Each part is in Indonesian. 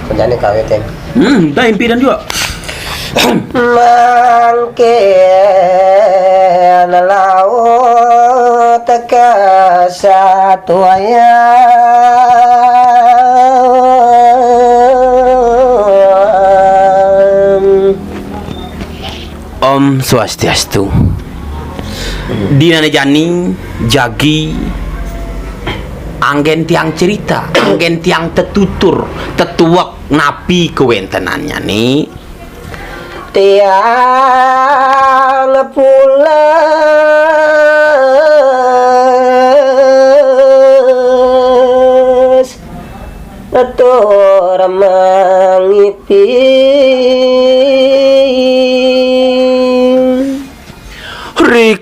penyanyi kawet ya. Dah impian juga. Mangke laut ke satu Om Swastiastu. Dina jani jagi anggen tiang cerita, anggen tiang tetutur, tetuak napi kewentenannya nih. Tiang pulas atur mangipi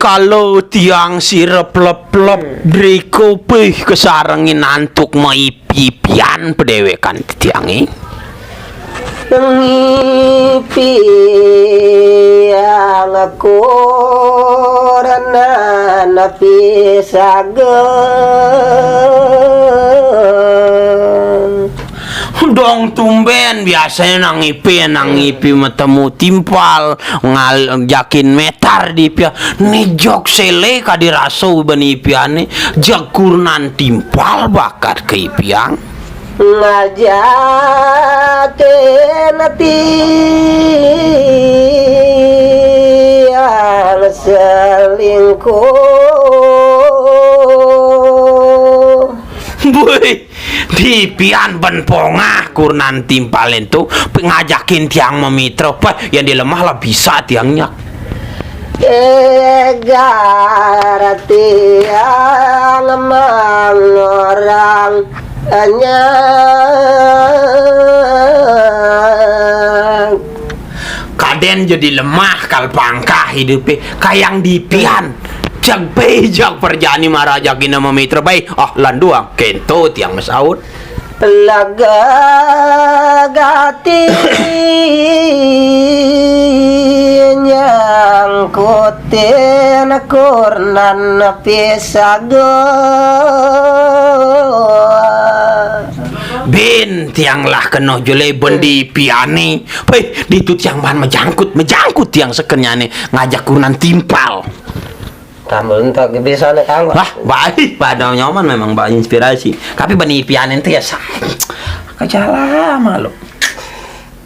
Kalau tiang sirep lep-lep Driko pih kesarengin antuk maipi-pian pedewekan tiangi ngipi yang aku rana napi sageng dong tumben biasanya nangipi metemu timpal yakin metar di pia nejok sele kadiraso benipiane jakurnan timpal bakat keipiang ngajatin tiang selingkuh boy di pian benpongah kurnan timpalin tuh ngajakin tiang memitra apa yang dilemah lah bisa tiangnya egar tiang mang orang hanya kaden jadi lemah kal pangkah hidupnya kayang di pian jak bejak perjani marajak ina memitra baik landuang kento tiang mesaut laga gati nyangkutin kurnan pisago bin tiang lah keno jule bendi piani baik ditut yang bahan menjangkut tiang sekenyane ngajak kurnan timpal tambah untuk bisa nih kang wah baik pada nyaman memang banyak inspirasi tapi bani pianin teh ya kecala malu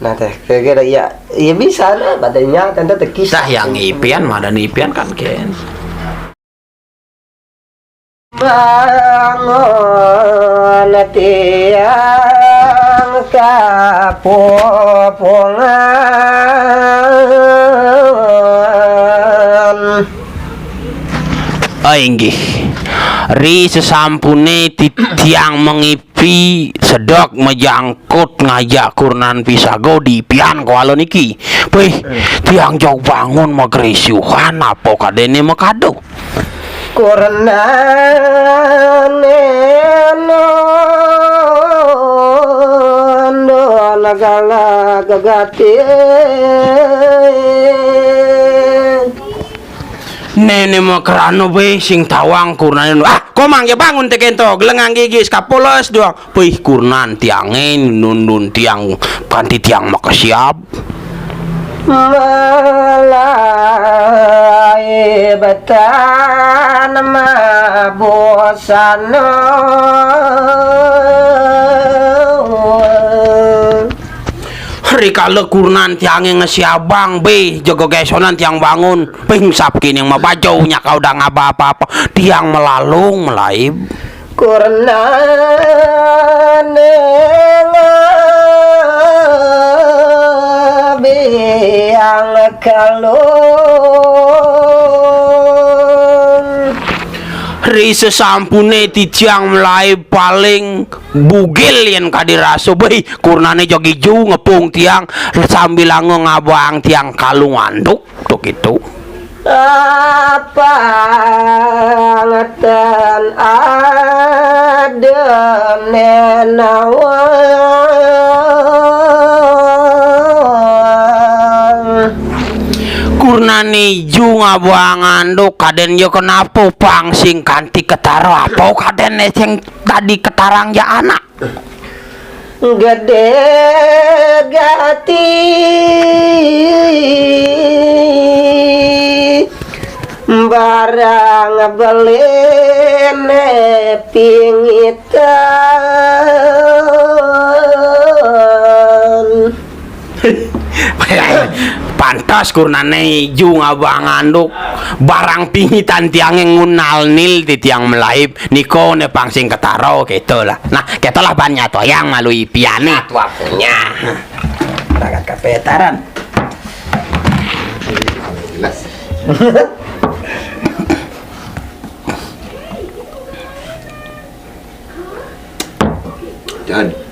nah teh kira-kira ya bisa lah badannya tanda tekisah yang ipian mah dan ipian kan ken bangun tiang kapopongan inggih ri sesampune tiang mengipi sedok mejangkut ngajak kurnan pisago di pian kualo niki weh tiang jauh bangun magresiuhan apa kadene makado kurnan eno lagala gagati nene makrano be sing tawang kurnan komang ya bangun tekento gelengang gigi skapolos doang pih kurnan tiangin nun tiang panti tiang makasiap malai batan mabosano kalau kurnan tiangnya ngesiabang be jago gesonan tiang bangun pingsap kini yang mabajaunya kau udah ngaba apa-apa tiang melalung melaib kurnan yang kalung ri sesampune titiang melai paling bugil yang kadiraso bayi kurnane jogi ju ngepung tiang sambil ngabang tiang kalung anduk tuk itu apa ngeten ada nenawang kurnane ju ngabang anduk kaden yo kenapa pangsing kanti ketaro apa kaden sing tadi ketarang ya anak gede gati barang belene pingitan. Pantas kurnane ju ngabang anduk barang pingitan tiang yang ngunal nil ti tiang melaib niko ne pangsing ketaro gitu lah. Nah gitu lah banyak tuh yang malui piane Tua punya ragat kapetaran. Jelas. Jangan.